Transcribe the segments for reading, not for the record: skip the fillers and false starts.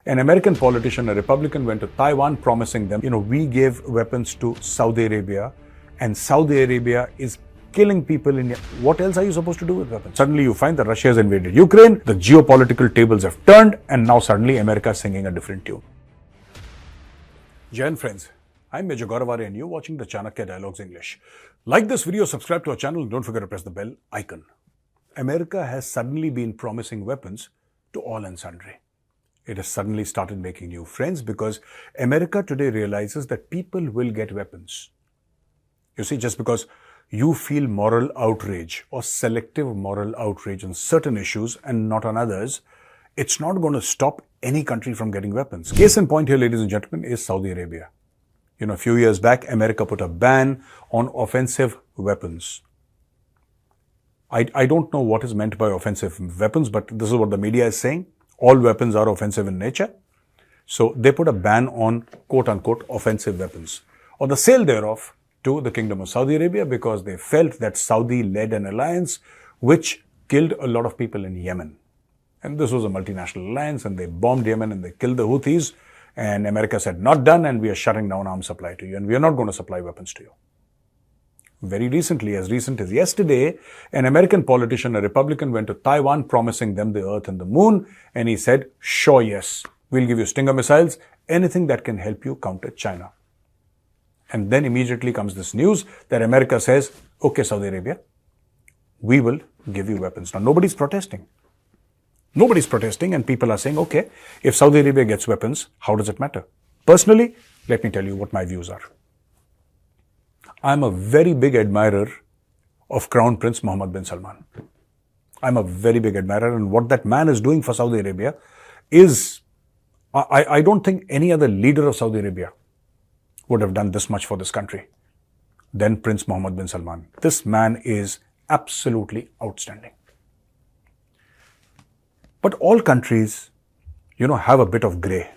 An American politician, a Republican, went to Taiwan promising them, we gave weapons to Saudi Arabia and Saudi Arabia is killing people in Yemen. What else are you supposed to do with weapons? Suddenly you find that Russia has invaded Ukraine, the geopolitical tables have turned, and now suddenly America is singing a different tune. Jai Hind friends, I'm Major Gaurav Arya and you're watching the Chanakya Dialogues English. Like this video, subscribe to our channel and don't forget to press the bell icon. America has suddenly been promising weapons to all and sundry. It has suddenly started making new friends because America today realizes that people will get weapons. You see, just because you feel moral outrage or selective moral outrage on certain issues and not on others, it's not going to stop any country from getting weapons. Case in point here, ladies and gentlemen, is Saudi Arabia. A few years back, America put a ban on offensive weapons. I don't know what is meant by offensive weapons, but this is what the media is saying. All weapons are offensive in nature. So they put a ban on quote-unquote offensive weapons or the sale thereof to the Kingdom of Saudi Arabia because they felt that Saudi led an alliance which killed a lot of people in Yemen. And this was a multinational alliance and they bombed Yemen and they killed the Houthis. And America said, not done, and we are shutting down arms supply to you and we are not going to supply weapons to you. Very recently, as recent as yesterday, an American politician, a Republican, went to Taiwan promising them the earth and the moon. And he said, sure, yes, we'll give you Stinger missiles, anything that can help you counter China. And then immediately comes this news that America says, okay, Saudi Arabia, we will give you weapons. Now, nobody's protesting. Nobody's protesting and people are saying, okay, if Saudi Arabia gets weapons, how does it matter? Personally, let me tell you what my views are. I'm a very big admirer of Crown Prince Mohammed bin Salman. I'm a very big admirer, and what that man is doing for Saudi Arabia is, I don't think any other leader of Saudi Arabia would have done this much for this country than Prince Mohammed bin Salman. This man is absolutely outstanding. But all countries, have a bit of grey.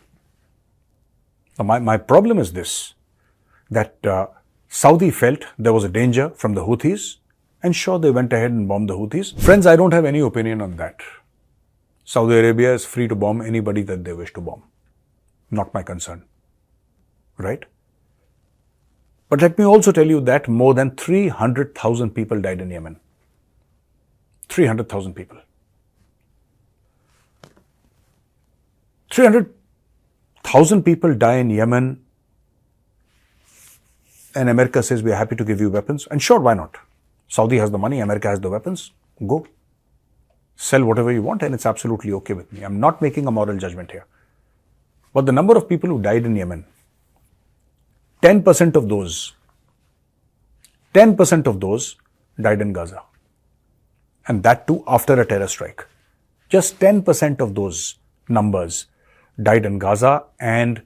My problem is this, that Saudi felt there was a danger from the Houthis, and sure, they went ahead and bombed the Houthis. Friends, I don't have any opinion on that. Saudi Arabia is free to bomb anybody that they wish to bomb. Not my concern. Right? But let me also tell you that more than 300,000 people died in Yemen. 300,000 people. 300,000 people die in Yemen. And America says, we are happy to give you weapons. And sure, why not? Saudi has the money, America has the weapons. Go. Sell whatever you want and it's absolutely okay with me. I'm not making a moral judgment here. But the number of people who died in Yemen, 10% of those died in Gaza. And that too after a terror strike. Just 10% of those numbers died in Gaza, and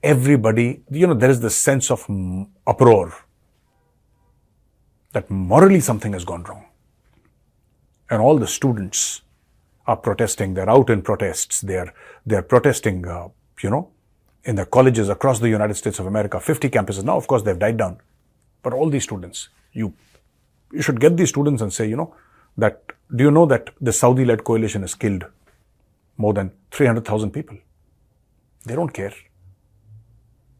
everybody, there is this sense of uproar that morally something has gone wrong. And all the students are protesting. They're out in protests. They're protesting, in their colleges across the United States of America, 50 campuses. Now, of course, they've died down. But all these students, you should get these students and say, do you know that the Saudi-led coalition has killed more than 300,000 people? They don't care.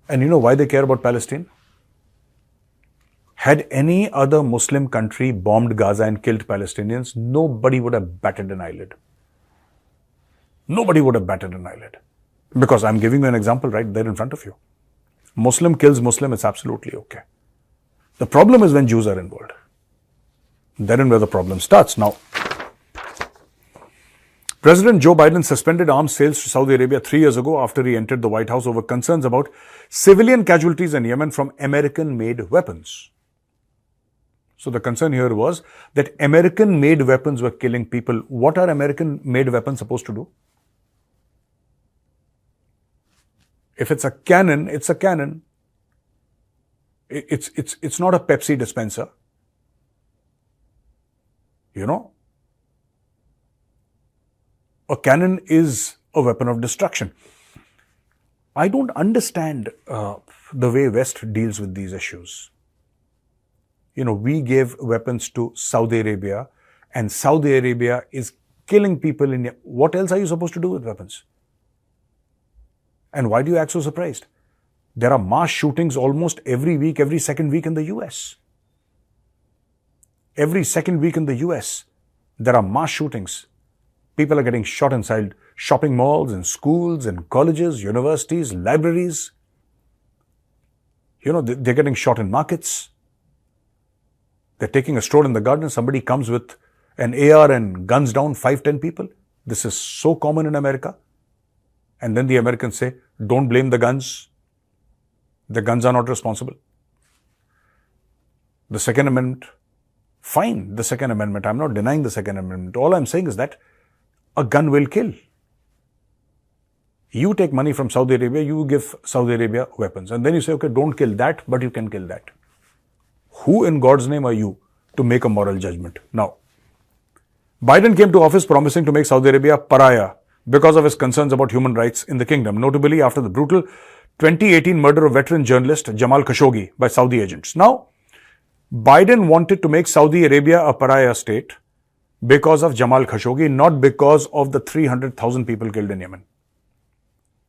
And you know why they care about Palestine? Had any other Muslim country bombed Gaza and killed Palestinians, nobody would have batted an eyelid. Nobody would have batted an eyelid. Because I'm giving you an example right there in front of you. Muslim kills Muslim, it's absolutely okay. The problem is when Jews are involved. Therein where the problem starts. Now, President Joe Biden suspended arms sales to Saudi Arabia 3 years ago after he entered the White House over concerns about civilian casualties in Yemen from American-made weapons. So the concern here was that American-made weapons were killing people. What are American-made weapons supposed to do? If it's a cannon, it's a cannon. It's not a Pepsi dispenser. A cannon is a weapon of destruction. I don't understand the way West deals with these issues. We gave weapons to Saudi Arabia and Saudi Arabia is killing people in Yemen. What else are you supposed to do with weapons? And why do you act so surprised? There are mass shootings almost every week, every second week in the US. Every second week in the US, there are mass shootings. People are getting shot inside shopping malls and schools and colleges, universities, libraries. They're getting shot in markets. They're taking a stroll in the garden. Somebody comes with an AR and guns down 5-10 people. This is so common in America. And then the Americans say, don't blame the guns. The guns are not responsible. The Second Amendment, fine, the Second Amendment. I'm not denying the Second Amendment. All I'm saying is that a gun will kill. You take money from Saudi Arabia, you give Saudi Arabia weapons. And then you say, okay, don't kill that, but you can kill that. Who in God's name are you to make a moral judgment? Now, Biden came to office promising to make Saudi Arabia a pariah because of his concerns about human rights in the kingdom, notably after the brutal 2018 murder of veteran journalist Jamal Khashoggi by Saudi agents. Now, Biden wanted to make Saudi Arabia a pariah state because of Jamal Khashoggi, not because of the 300,000 people killed in Yemen.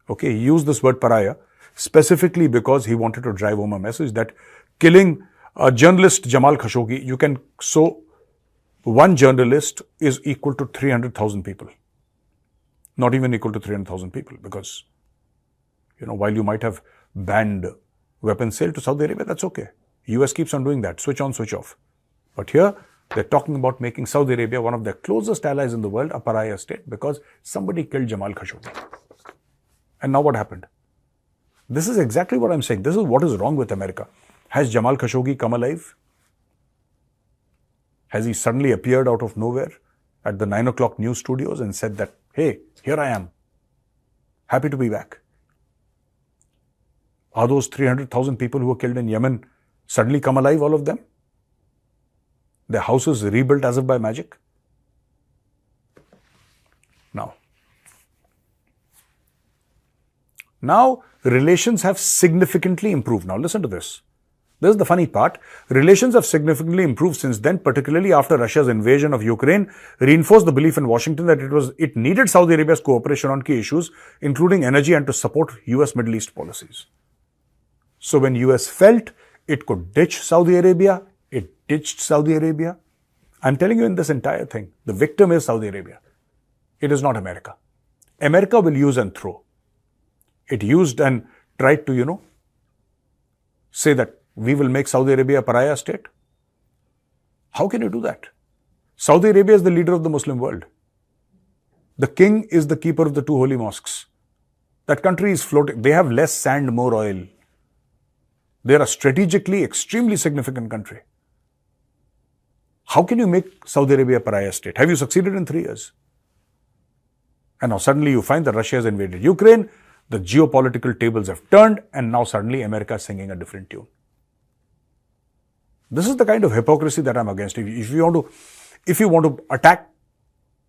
Okay, he used this word pariah specifically because he wanted to drive home a message that killing a journalist Jamal Khashoggi, so one journalist is equal to 300,000 people. Not even equal to 300,000 people because, while you might have banned weapons sale to Saudi Arabia, that's okay. US keeps on doing that, switch on, switch off. But here, they're talking about making Saudi Arabia, one of their closest allies in the world, a pariah state because somebody killed Jamal Khashoggi. And now what happened? This is exactly what I'm saying. This is what is wrong with America. Has Jamal Khashoggi come alive? Has he suddenly appeared out of nowhere at the 9 o'clock news studios and said that, hey, here I am. Happy to be back. Are those 300,000 people who were killed in Yemen suddenly come alive, all of them? Their houses rebuilt as if by magic? Now, relations have significantly improved. Now, listen to this. This is the funny part. Relations have significantly improved since then, particularly after Russia's invasion of Ukraine reinforced the belief in Washington that it needed Saudi Arabia's cooperation on key issues, including energy, and to support US Middle East policies. So when US felt it could ditch Saudi Arabia, it ditched Saudi Arabia. I'm telling you in this entire thing, the victim is Saudi Arabia. It is not America. America will use and throw. It used and tried to, say that we will make Saudi Arabia a pariah state. How can you do that? Saudi Arabia is the leader of the Muslim world. The king is the keeper of the two holy mosques. That country is floating. They have less sand, more oil. They are a strategically extremely significant country. How can you make Saudi Arabia a pariah state? Have you succeeded in 3 years? And now suddenly you find that Russia has invaded Ukraine, the geopolitical tables have turned, and now suddenly America is singing a different tune. This is the kind of hypocrisy that I'm against. If you want to attack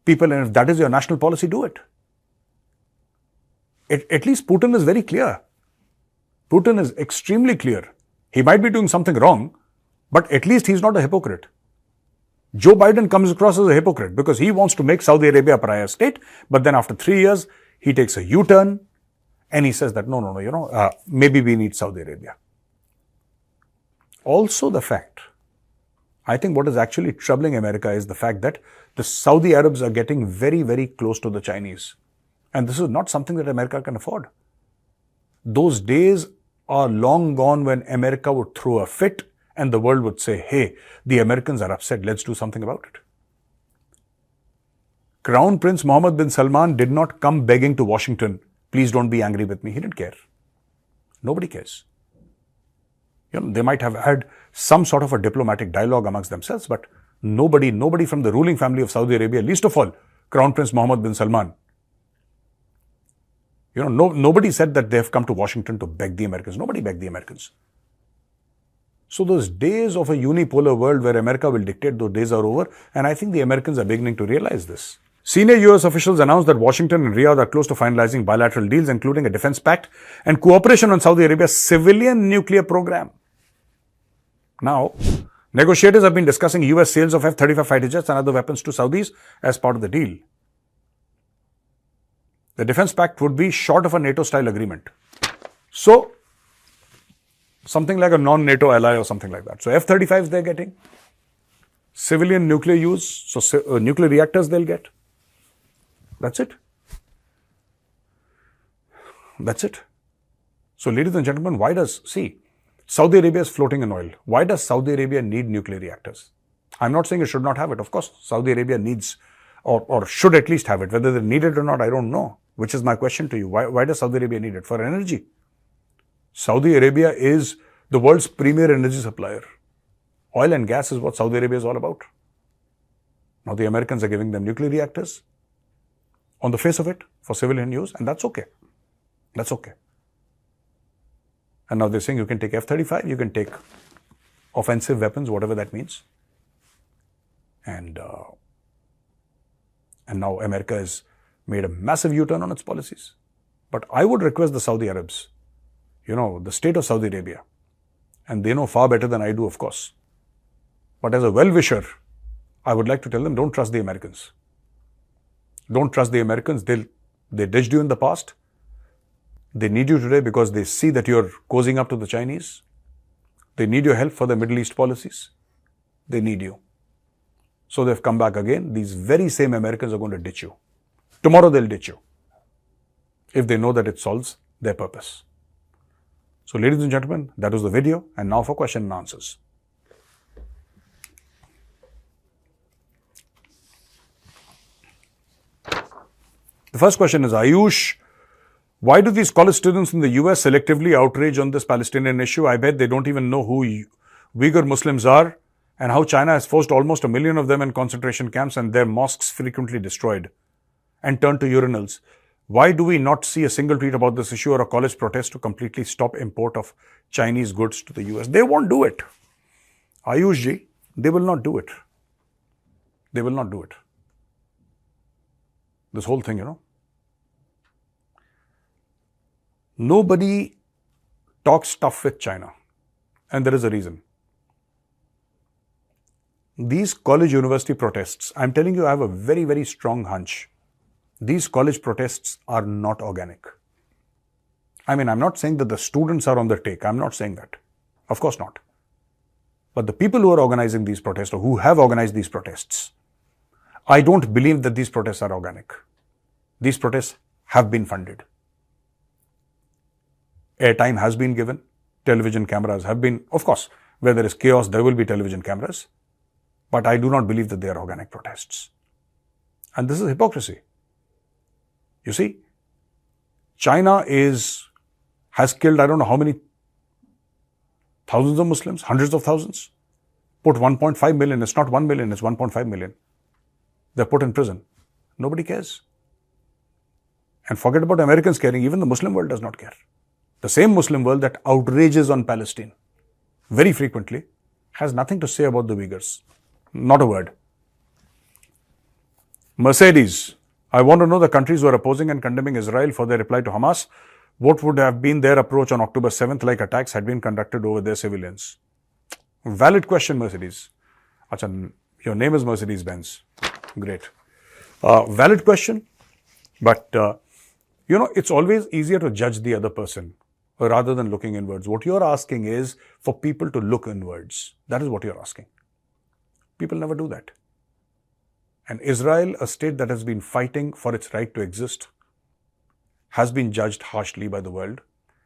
people, and if that is your national policy, do it. At least Putin is very clear. Putin is extremely clear. He might be doing something wrong, but at least he's not a hypocrite. Joe Biden comes across as a hypocrite because he wants to make Saudi Arabia a pariah state, but then after 3 years, he takes a U-turn and he says that, no, maybe we need Saudi Arabia. Also the fact, I think what is actually troubling America is the fact that the Saudi Arabs are getting very, very close to the Chinese. And this is not something that America can afford. Those days are long gone when America would throw a fit and the world would say, hey, the Americans are upset, let's do something about it. Crown Prince Mohammed bin Salman did not come begging to Washington, please don't be angry with me. He didn't care. Nobody cares. They might have had some sort of a diplomatic dialogue amongst themselves, but nobody from the ruling family of Saudi Arabia, least of all, Crown Prince Mohammed bin Salman, nobody said that they have come to Washington to beg the Americans. Nobody begged the Americans. So those days of a unipolar world where America will dictate, those days are over, and I think the Americans are beginning to realize this. Senior US officials announced that Washington and Riyadh are close to finalizing bilateral deals, including a defense pact and cooperation on Saudi Arabia's civilian nuclear program. Now, negotiators have been discussing US sales of F-35 fighter jets and other weapons to Saudis as part of the deal. The defense pact would be short of a NATO-style agreement. So, something like a non-NATO ally or something like that. So, F-35s they're getting. Civilian nuclear use, so nuclear reactors they'll get. That's it. That's it. So, ladies and gentlemen, Saudi Arabia is floating in oil. Why does Saudi Arabia need nuclear reactors? I'm not saying it should not have it. Of course, Saudi Arabia needs or should at least have it. Whether they need it or not, I don't know. Which is my question to you. Why does Saudi Arabia need it? For energy. Saudi Arabia is the world's premier energy supplier. Oil and gas is what Saudi Arabia is all about. Now the Americans are giving them nuclear reactors on the face of it for civilian use, and that's okay. That's okay. And now they're saying you can take F-35, you can take offensive weapons, whatever that means. And now America has made a massive U-turn on its policies. But I would request the Saudi Arabs, the state of Saudi Arabia, and they know far better than I do, of course. But as a well-wisher, I would like to tell them, don't trust the Americans. Don't trust the Americans. They ditched you in the past. They need you today because they see that you're cozying up to the Chinese. They need your help for their Middle East policies. They need you. So they've come back again. These very same Americans are going to ditch you. Tomorrow they'll ditch you if they know that it solves their purpose. So ladies and gentlemen, that was the video, and now for question and answers. The first question is, Ayush, why do these college students in the US selectively outrage on this Palestinian issue? I bet they don't even know who Uyghur Muslims are and how China has forced almost 1 million of them in concentration camps and their mosques frequently destroyed and turned to urinals. Why do we not see a single tweet about this issue or a college protest to completely stop import of Chinese goods to the US? They won't do it. Ayush ji, they will not do it. They will not do it. This whole thing, Nobody talks tough with China, and there is a reason. These college university protests, I'm telling you, I have a very, very strong hunch. These college protests are not organic. I'm not saying that the students are on the take. I'm not saying that. Of course not. But the people who are organizing these protests or who have organized these protests, I don't believe that these protests are organic. These protests have been funded. Airtime has been given. Television cameras have been, of course, where there is chaos, there will be television cameras. But I do not believe that they are organic protests. And this is hypocrisy. You see, China has killed, I don't know how many thousands of Muslims, hundreds of thousands. Put 1.5 million, it's not 1 million, it's 1.5 million. They're put in prison. Nobody cares. And forget about Americans caring, even the Muslim world does not care. The same Muslim world that outrages on Palestine very frequently has nothing to say about the Uyghurs. Not a word. Mercedes, I want to know the countries who are opposing and condemning Israel for their reply to Hamas. What would have been their approach on October 7th, like attacks had been conducted over their civilians? Valid question, Mercedes. Achha, your name is Mercedes-Benz. Great. Valid question. But, it's always easier to judge the other person rather than looking inwards. What you're asking is for people to look inwards. That is what you're asking. People never do that. And Israel, a state that has been fighting for its right to exist, has been judged harshly by the world.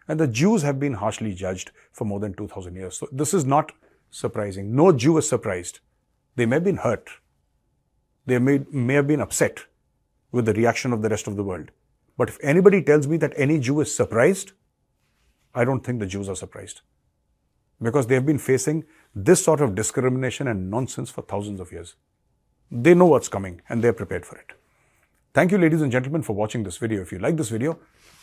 And the Jews have been harshly judged for more than 2,000 years. So this is not surprising. No Jew is surprised. They may have been hurt. They may have been upset with the reaction of the rest of the world. But if anybody tells me that any Jew is surprised, I don't think the Jews are surprised. Because they have been facing this sort of discrimination and nonsense for thousands of years. They know what's coming and they're prepared for it. Thank you, ladies and gentlemen, for watching this video. If you like this video,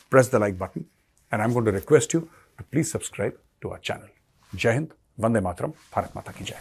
press the like button. And I'm going to request you to please subscribe to our channel. Jai Hind, Vande Mataram, Bharat Mata Ki Jai.